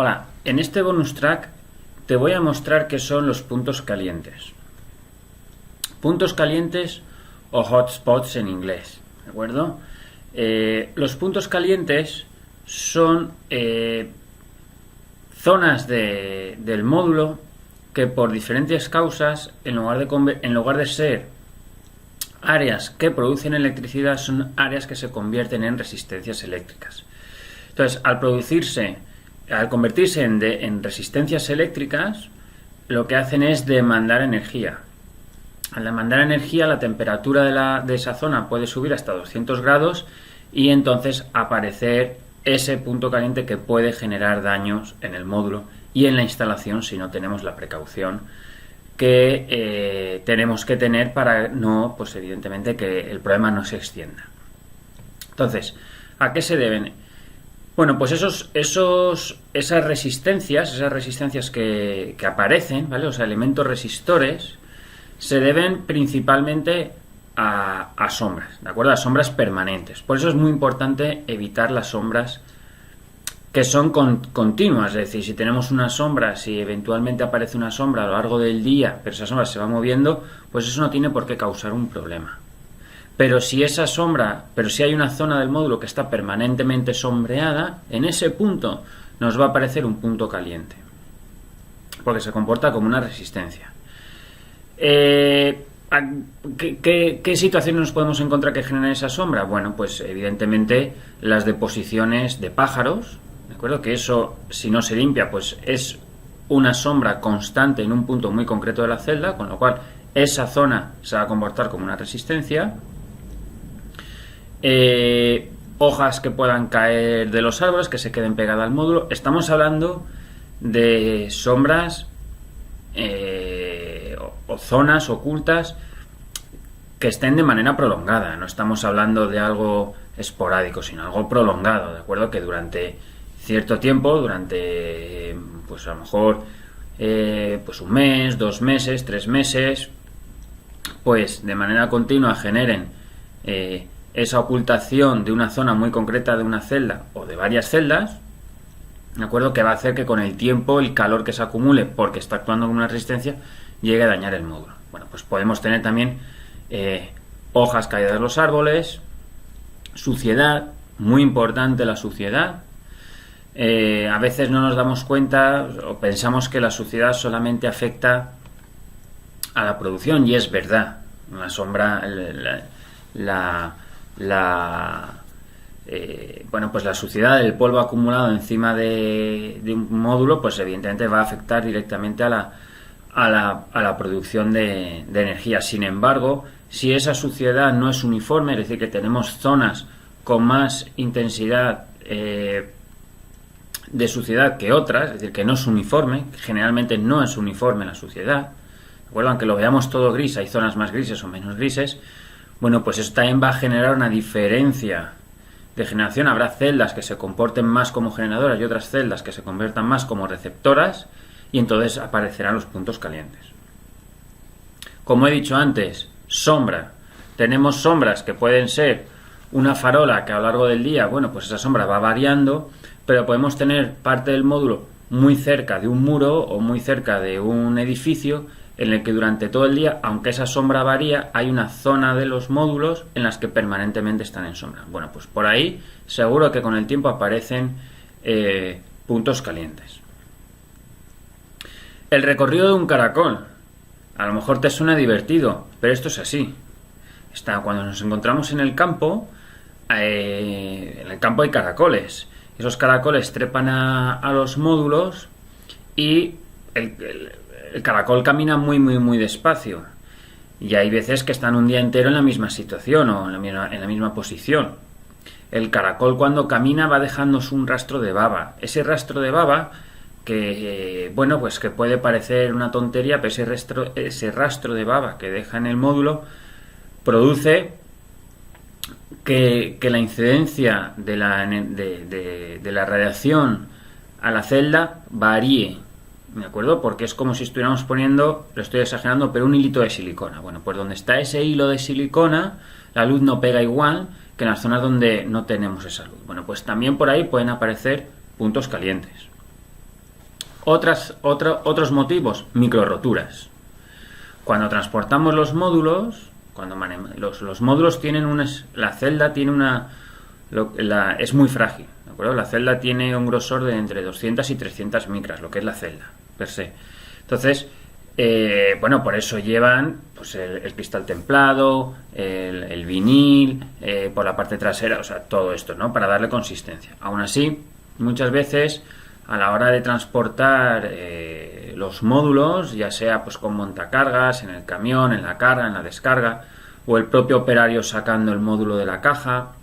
Hola, en este bonus track te voy a mostrar qué son los puntos calientes. Puntos calientes o hotspots en inglés, ¿de acuerdo? Los puntos calientes son zonas del módulo que por diferentes causas, en lugar de ser áreas que producen electricidad, son áreas que se convierten en resistencias eléctricas. Entonces, al convertirse en resistencias eléctricas, lo que hacen es demandar energía. Al demandar energía, la temperatura de esa zona puede subir hasta 200 grados y entonces aparecer ese punto caliente que puede generar daños en el módulo y en la instalación si no tenemos la precaución que tenemos que tener para no, pues evidentemente, que el problema no se extienda. Entonces, ¿a qué se deben? Bueno, pues esas resistencias que aparecen, ¿vale? O sea, elementos resistores, se deben principalmente a sombras, ¿de acuerdo? A sombras permanentes. Por eso es muy importante evitar las sombras que son continuas, es decir, si tenemos una sombra, si eventualmente aparece una sombra a lo largo del día, pero esa sombra se va moviendo, pues eso no tiene por qué causar un problema. Pero si hay una zona del módulo que está permanentemente sombreada, en ese punto nos va a aparecer un punto caliente, porque se comporta como una resistencia. ¿Qué situaciones nos podemos encontrar que generan esa sombra? Bueno, pues evidentemente las deposiciones de pájaros, ¿de acuerdo? Que eso, si no se limpia, pues es una sombra constante en un punto muy concreto de la celda, con lo cual esa zona se va a comportar como una resistencia. Hojas que puedan caer de los árboles, que se queden pegadas al módulo. Estamos hablando de sombras o zonas ocultas que estén de manera prolongada. No estamos hablando de algo esporádico, sino algo prolongado, ¿de acuerdo? Que durante cierto tiempo, pues a lo mejor pues un mes, 2 meses, 3 meses, pues de manera continua generen esa ocultación de una zona muy concreta de una celda o de varias celdas, ¿de acuerdo? Que va a hacer que con el tiempo el calor que se acumule porque está actuando como una resistencia llegue a dañar el módulo. Bueno, pues podemos tener también hojas caídas de los árboles, suciedad, muy importante la suciedad. A veces no nos damos cuenta o pensamos que la suciedad solamente afecta a la producción, y es verdad. La sombra, pues la suciedad, el polvo acumulado encima de un módulo, pues evidentemente va a afectar directamente a la producción de energía. Sin embargo, si esa suciedad no es uniforme, es decir, que tenemos zonas con más intensidad de suciedad que otras, es decir, que no es uniforme, generalmente no es uniforme la suciedad, ¿de acuerdo? Aunque lo veamos todo gris, hay zonas más grises o menos grises. Bueno, pues eso también va a generar una diferencia de generación. Habrá celdas que se comporten más como generadoras y otras celdas que se conviertan más como receptoras, y entonces aparecerán los puntos calientes. Como he dicho antes, sombra. Tenemos sombras que pueden ser una farola que a lo largo del día, bueno, pues esa sombra va variando, pero podemos tener parte del módulo muy cerca de un muro o muy cerca de un edificio en el que durante todo el día, aunque esa sombra varía, hay una zona de los módulos en las que permanentemente están en sombra. Bueno, pues por ahí seguro que con el tiempo aparecen puntos calientes. El recorrido de un caracol. A lo mejor te suena divertido, pero esto es así. Cuando nos encontramos en el campo hay caracoles. Esos caracoles trepan a los módulos y el caracol camina muy, muy, muy despacio. Y hay veces que están un día entero en la misma situación o en la misma posición. El caracol, cuando camina, va dejándose un rastro de baba. Ese rastro de baba, que bueno, pues que puede parecer una tontería, pero ese rastro de baba que deja en el módulo produce que la incidencia de la radiación a la celda varíe, ¿de acuerdo? Porque es como si estuviéramos poniendo, lo estoy exagerando, pero un hilito de silicona. Bueno, pues donde está ese hilo de silicona, la luz no pega igual que en las zonas donde no tenemos esa luz. Bueno, pues también por ahí pueden aparecer puntos calientes. Otros motivos, microroturas. Cuando transportamos los módulos, los módulos tienen la celda tiene es muy frágil, ¿de acuerdo? La celda tiene un grosor de entre 200 y 300 micras, lo que es la celda per se. Entonces, por eso llevan pues el cristal templado, el vinil, por la parte trasera, o sea, todo esto, ¿no? Para darle consistencia. Aún así, muchas veces, a la hora de transportar los módulos, ya sea pues con montacargas, en el camión, en la carga, en la descarga, o el propio operario sacando el módulo de la caja,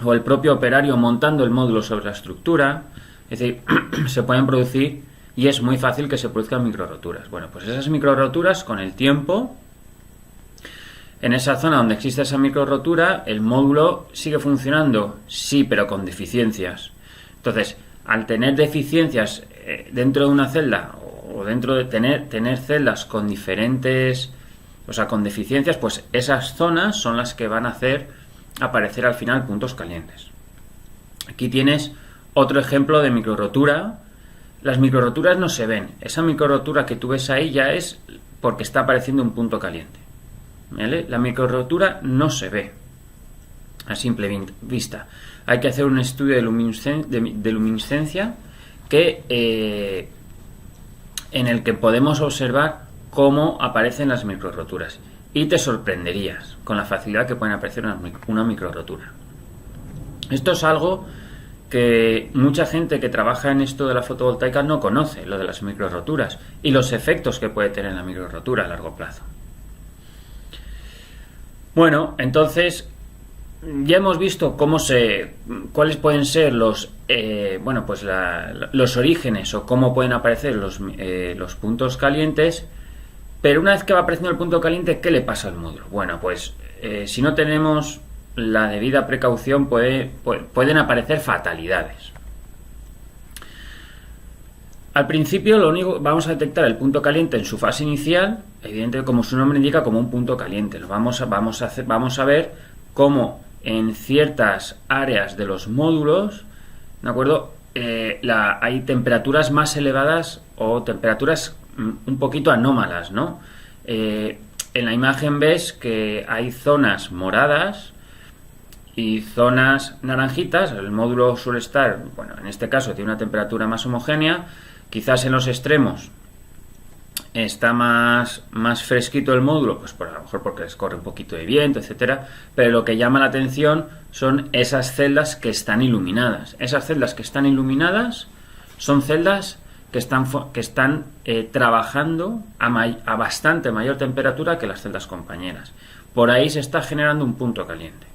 o el propio operario montando el módulo sobre la estructura, es decir, se pueden producir, y es muy fácil que se produzcan microroturas. Bueno, pues esas microroturas, con el tiempo, en esa zona donde existe esa microrotura, el módulo sigue funcionando, sí, pero con deficiencias. Entonces, al tener deficiencias dentro de una celda, o dentro de tener celdas con diferentes, o sea, con deficiencias, pues esas zonas son las que van a hacer aparecer al final puntos calientes. Aquí tienes otro ejemplo de microrotura. Las microroturas no se ven. Esa microrotura que tú ves ahí ya es porque está apareciendo un punto caliente, ¿vale? La microrotura no se ve a simple vista. Hay que hacer un estudio de luminiscencia en el que podemos observar cómo aparecen las microroturas, y te sorprenderías con la facilidad que pueden aparecer una microrotura. Esto es algo que mucha gente que trabaja en esto de la fotovoltaica no conoce, lo de las microroturas y los efectos que puede tener la microrotura a largo plazo. Bueno, entonces ya hemos visto cuáles pueden ser los orígenes, o cómo pueden aparecer los puntos calientes. Pero una vez que va apareciendo el punto caliente, ¿qué le pasa al módulo? Bueno, pues si no tenemos la debida precaución, pueden aparecer fatalidades. Al principio, lo único, vamos a detectar el punto caliente en su fase inicial, evidentemente, como su nombre indica, como un punto caliente. Vamos a ver cómo en ciertas áreas de los módulos, ¿de acuerdo? Hay temperaturas más elevadas o temperaturas un poquito anómalas, ¿no? En la imagen ves que hay zonas moradas y zonas naranjitas. El módulo suele estar, bueno, en este caso tiene una temperatura más homogénea. Quizás en los extremos está más fresquito el módulo, pues a lo mejor porque les corre un poquito de viento, etcétera. Pero lo que llama la atención son esas celdas que están iluminadas. Esas celdas que están iluminadas son celdas que están trabajando a bastante mayor temperatura que las celdas compañeras. Por ahí se está generando un punto caliente.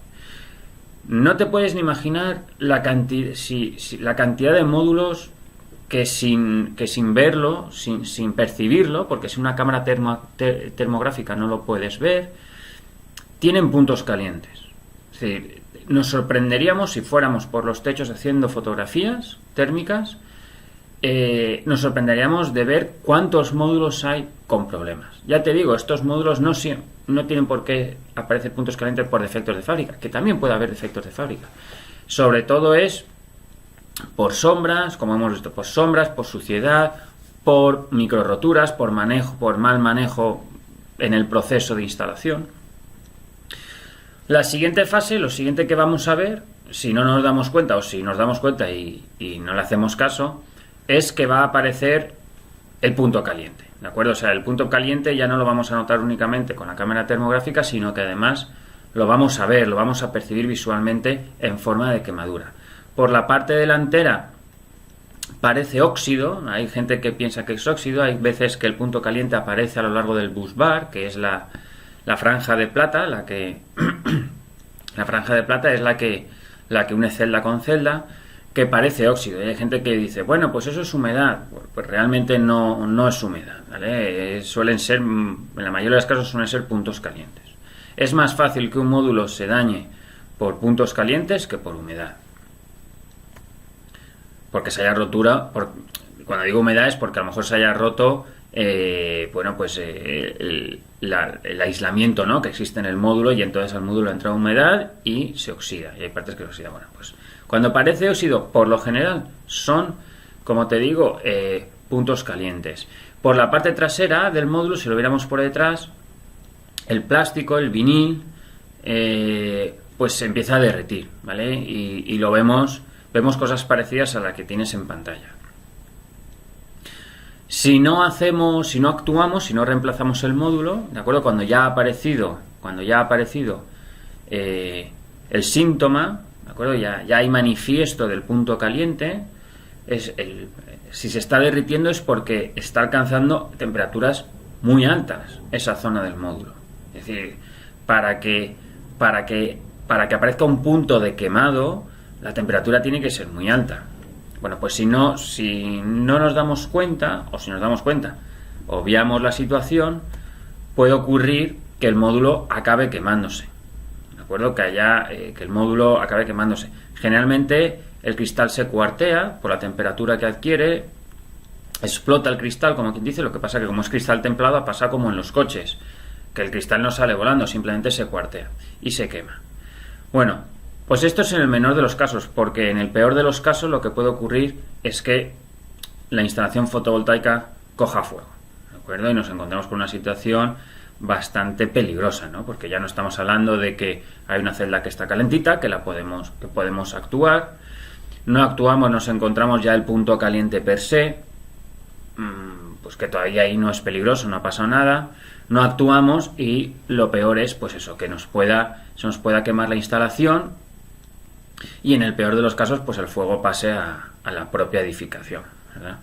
No te puedes ni imaginar la cantidad de módulos que sin verlo, sin percibirlo, porque si una cámara termográfica no lo puedes ver, tienen puntos calientes. Es decir, nos sorprenderíamos si fuéramos por los techos haciendo fotografías térmicas. Nos sorprenderíamos de ver cuántos módulos hay con problemas. Ya te digo, estos módulos no tienen por qué aparecer puntos calientes por defectos de fábrica, que también puede haber defectos de fábrica. Sobre todo es por sombras, como hemos visto, por sombras, por suciedad, por microroturas, por mal manejo en el proceso de instalación. La siguiente fase, lo siguiente que vamos a ver, si no nos damos cuenta, o si nos damos cuenta y no le hacemos caso, es que va a aparecer el punto caliente, ¿de acuerdo? O sea, el punto caliente ya no lo vamos a notar únicamente con la cámara termográfica, sino que además lo vamos a ver, lo vamos a percibir visualmente en forma de quemadura. Por la parte delantera parece óxido, hay gente que piensa que es óxido, hay veces que el punto caliente aparece a lo largo del bus bar, que es la franja de plata, la franja de plata es la que une celda con celda, que parece óxido. Y hay gente que dice, bueno, pues eso es humedad. Pues realmente no es humedad, ¿vale? Suelen ser, en la mayoría de los casos suelen ser puntos calientes. Es más fácil que un módulo se dañe por puntos calientes que por humedad. Porque se haya rotura, cuando digo humedad es porque a lo mejor se haya roto el aislamiento, ¿no?, que existe en el módulo, y entonces al módulo entra humedad y se oxida, y hay partes que se oxidan. Bueno, pues cuando aparece óxido, por lo general son, como te digo, puntos calientes. Por la parte trasera del módulo, si lo viéramos por detrás, el plástico, el vinil, pues se empieza a derretir, ¿vale? Y lo vemos cosas parecidas a las que tienes en pantalla. Si no actuamos, si no reemplazamos el módulo, ¿de acuerdo? Cuando ya ha aparecido el síntoma, ¿de acuerdo? Ya hay manifiesto del punto caliente. Si se está derritiendo es porque está alcanzando temperaturas muy altas esa zona del módulo. Es decir, para que aparezca un punto de quemado, la temperatura tiene que ser muy alta. Bueno, pues si no nos damos cuenta, o si nos damos cuenta, obviamos la situación, puede ocurrir que el módulo acabe quemándose. ¿De acuerdo? Que el módulo acabe quemándose. Generalmente el cristal se cuartea por la temperatura que adquiere, explota el cristal, como quien dice. Lo que pasa que como es cristal templado, pasa como en los coches, que el cristal no sale volando, simplemente se cuartea y se quema. Bueno, pues esto es en el menor de los casos, porque en el peor de los casos lo que puede ocurrir es que la instalación fotovoltaica coja fuego, ¿de acuerdo? Y nos encontramos con una situación bastante peligrosa, ¿no? Porque ya no estamos hablando de que hay una celda que está calentita, que podemos actuar. No actuamos, nos encontramos ya el punto caliente per se, pues que todavía ahí no es peligroso, no ha pasado nada. No actuamos y lo peor es, pues eso, que se nos pueda quemar la instalación, y en el peor de los casos, pues el fuego pase a la propia edificación, ¿verdad?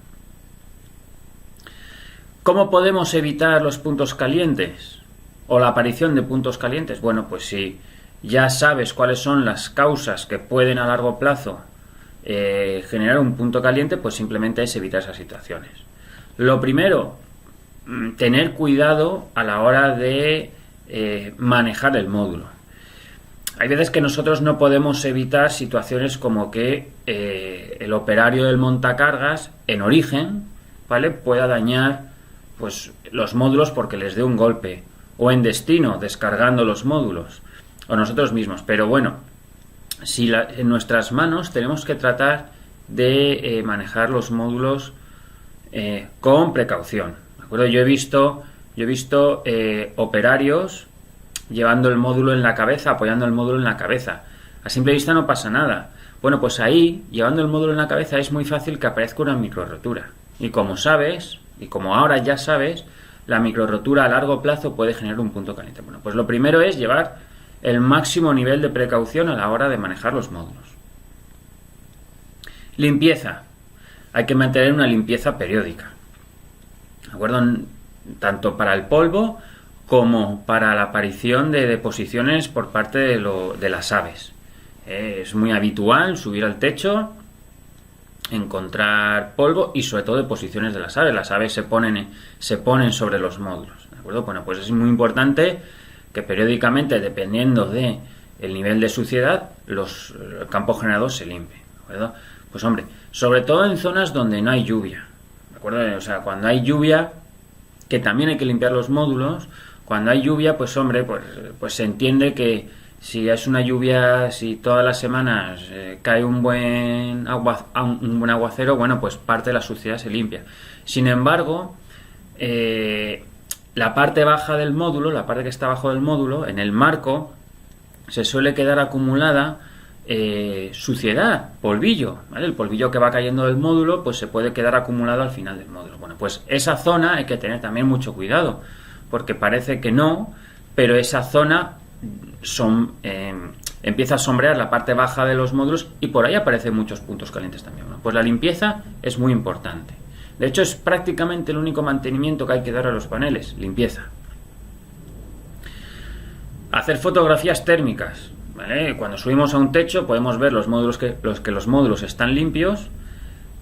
¿Cómo podemos evitar los puntos calientes o la aparición de puntos calientes? Bueno, pues si ya sabes cuáles son las causas que pueden a largo plazo generar un punto caliente, pues simplemente es evitar esas situaciones. Lo primero, tener cuidado a la hora de manejar el módulo. Hay veces que nosotros no podemos evitar situaciones como que el operario del montacargas en origen, ¿vale?, pueda dañar pues los módulos porque les dé un golpe, o en destino descargando los módulos, o nosotros mismos. Pero bueno, si en nuestras manos tenemos que tratar de manejar los módulos con precaución, ¿de acuerdo? Yo he visto operarios llevando el módulo en la cabeza, apoyando el módulo en la cabeza. A simple vista no pasa nada. Bueno, pues ahí, llevando el módulo en la cabeza, es muy fácil que aparezca una microrotura. Y como sabes, y como ahora ya sabes, la microrotura a largo plazo puede generar un punto caliente. Bueno, pues lo primero es llevar el máximo nivel de precaución a la hora de manejar los módulos. Limpieza. Hay que mantener una limpieza periódica, ¿de acuerdo? Tanto para el polvo como para la aparición de deposiciones por parte de las aves. Es muy habitual subir al techo, encontrar polvo y sobre todo deposiciones de las aves. Las aves se ponen sobre los módulos, ¿de acuerdo? Bueno, pues es muy importante que periódicamente, dependiendo de el nivel de suciedad, el campo generador se limpie, ¿de acuerdo? Pues hombre, sobre todo en zonas donde no hay lluvia, ¿de acuerdo? O sea, cuando hay lluvia, que también hay que limpiar los módulos. Cuando hay lluvia, pues hombre, pues se entiende que si es una lluvia, si todas las semanas cae un buen aguacero, bueno, pues parte de la suciedad se limpia. Sin embargo, la parte baja del módulo, la parte que está abajo del módulo, en el marco, se suele quedar acumulada suciedad, polvillo, ¿vale? El polvillo que va cayendo del módulo, pues se puede quedar acumulado al final del módulo. Bueno, pues esa zona hay que tener también mucho cuidado, porque parece que no, pero esa zona empieza a sombrear la parte baja de los módulos y por ahí aparecen muchos puntos calientes también. Bueno, pues la limpieza es muy importante. De hecho, es prácticamente el único mantenimiento que hay que dar a los paneles, limpieza. Hacer fotografías térmicas, ¿vale? Cuando subimos a un techo podemos ver los módulos que los módulos están limpios,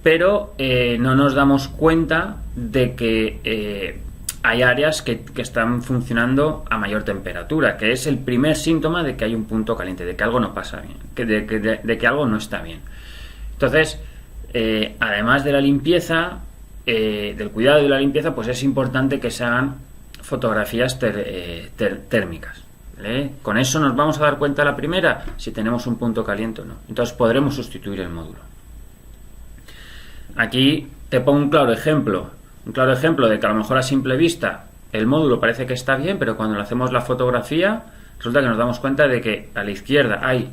pero no nos damos cuenta de que hay áreas que están funcionando a mayor temperatura, que es el primer síntoma de que hay un punto caliente, de que algo no pasa bien, de que algo no está bien. Entonces, además de la limpieza, del cuidado de la limpieza, pues es importante que se hagan fotografías térmicas, ¿vale? Con eso nos vamos a dar cuenta la primera si tenemos un punto caliente o no. Entonces podremos sustituir el módulo. Aquí te pongo un claro ejemplo de que a lo mejor a simple vista el módulo parece que está bien, pero cuando le hacemos la fotografía resulta que nos damos cuenta de que a la izquierda hay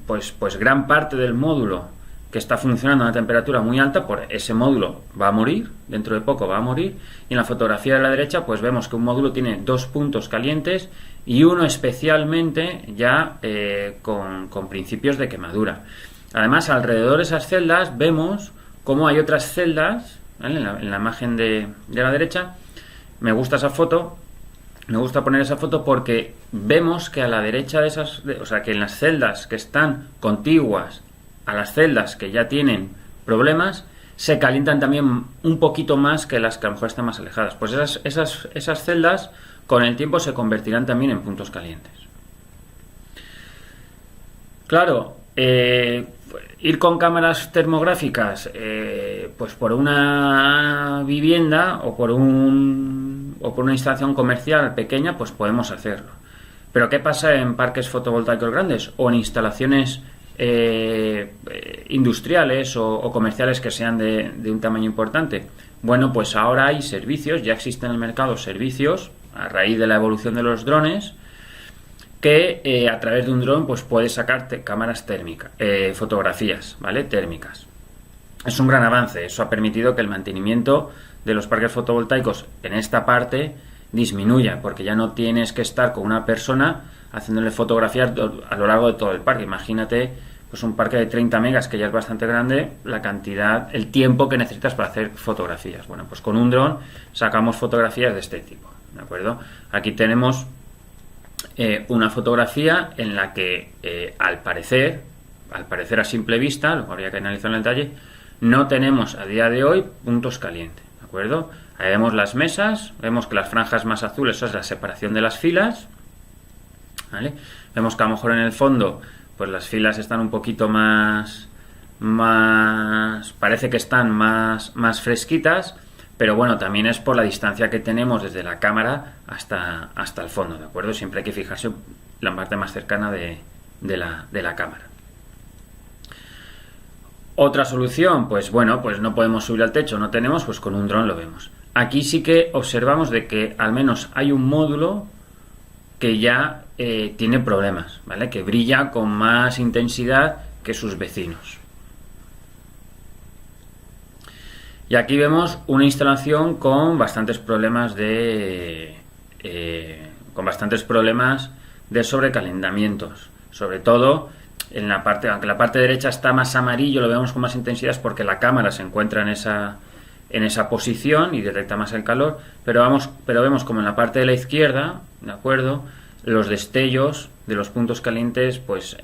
pues gran parte del módulo que está funcionando a una temperatura muy alta. Por ese módulo va a morir, dentro de poco va a morir, y en la fotografía de la derecha pues vemos que un módulo tiene 2 puntos calientes y uno especialmente ya con principios de quemadura. Además, alrededor de esas celdas vemos cómo hay otras celdas, ¿vale? En la imagen de la derecha. Me gusta esa foto, me gusta poner esa foto porque vemos que a la derecha de esas, o sea, que en las celdas que están contiguas a las celdas que ya tienen problemas, se calientan también un poquito más que las que a lo mejor están más alejadas. Pues esas celdas con el tiempo se convertirán también en puntos calientes. Claro, ir con cámaras termográficas pues por una vivienda o por una instalación comercial pequeña, pues podemos hacerlo. Pero ¿qué pasa en parques fotovoltaicos grandes o en instalaciones industriales o comerciales que sean de un tamaño importante? Bueno, pues ahora hay servicios, ya existen en el mercado servicios a raíz de la evolución de los drones, que a través de un dron pues puedes sacarte cámaras térmicas, fotografías, ¿vale? Térmicas. Es un gran avance. Eso ha permitido que el mantenimiento de los parques fotovoltaicos en esta parte disminuya, porque ya no tienes que estar con una persona haciéndole fotografías a lo largo de todo el parque. Imagínate pues un parque de 30 megas, que ya es bastante grande, la cantidad, el tiempo que necesitas para hacer fotografías. Bueno, pues con un dron sacamos fotografías de este tipo, ¿de acuerdo? Aquí tenemos una fotografía en la que al parecer a simple vista, lo habría que analizar en detalle, no tenemos a día de hoy puntos calientes, ¿de acuerdo? Ahí vemos las mesas, vemos que las franjas más azules, eso es la separación de las filas, ¿vale? Vemos que a lo mejor en el fondo pues las filas están un poquito más parece que están más fresquitas, pero bueno, también es por la distancia que tenemos desde la cámara hasta el fondo, ¿de acuerdo? Siempre hay que fijarse la parte más cercana de la cámara. Otra solución, pues bueno, pues no podemos subir al techo, no tenemos, pues con un dron lo vemos. Aquí sí que observamos de que al menos hay un módulo que ya tiene problemas, ¿vale? Que brilla con más intensidad que sus vecinos. Y aquí vemos una instalación con bastantes problemas de sobrecalentamientos, sobre todo en la parte, aunque la parte derecha está más amarillo, lo vemos con más intensidad, es porque la cámara se encuentra en esa posición y detecta más el calor, pero vemos como en la parte de la izquierda, ¿de acuerdo?, los destellos de los puntos calientes pues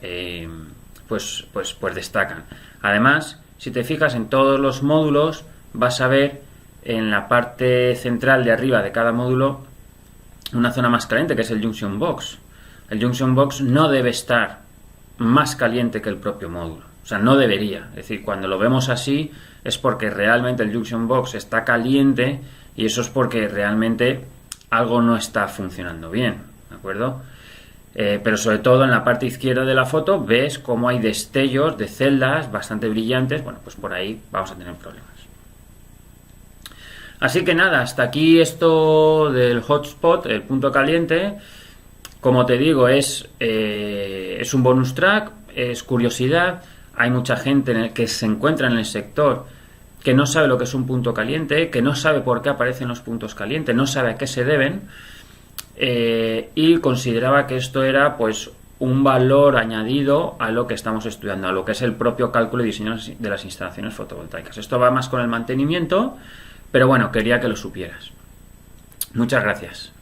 destacan. Además, si te fijas en todos los módulos, vas a ver en la parte central de arriba de cada módulo una zona más caliente, que es el junction box. El junction box no debe estar más caliente que el propio módulo, o sea, no debería. Es decir, cuando lo vemos así es porque realmente el junction box está caliente, y eso es porque realmente algo no está funcionando bien, ¿de acuerdo? Pero sobre todo en la parte izquierda de la foto ves cómo hay destellos de celdas bastante brillantes. Bueno, pues por ahí vamos a tener problemas. Así que nada, hasta aquí esto del hotspot, el punto caliente. Como te digo, es un bonus track, es curiosidad. Hay mucha gente que se encuentra en el sector que no sabe lo que es un punto caliente, que no sabe por qué aparecen los puntos calientes, no sabe a qué se deben, y consideraba que esto era pues un valor añadido a lo que estamos estudiando, a lo que es el propio cálculo y diseño de las instalaciones fotovoltaicas. Esto va más con el mantenimiento, pero bueno, quería que lo supieras. Muchas gracias.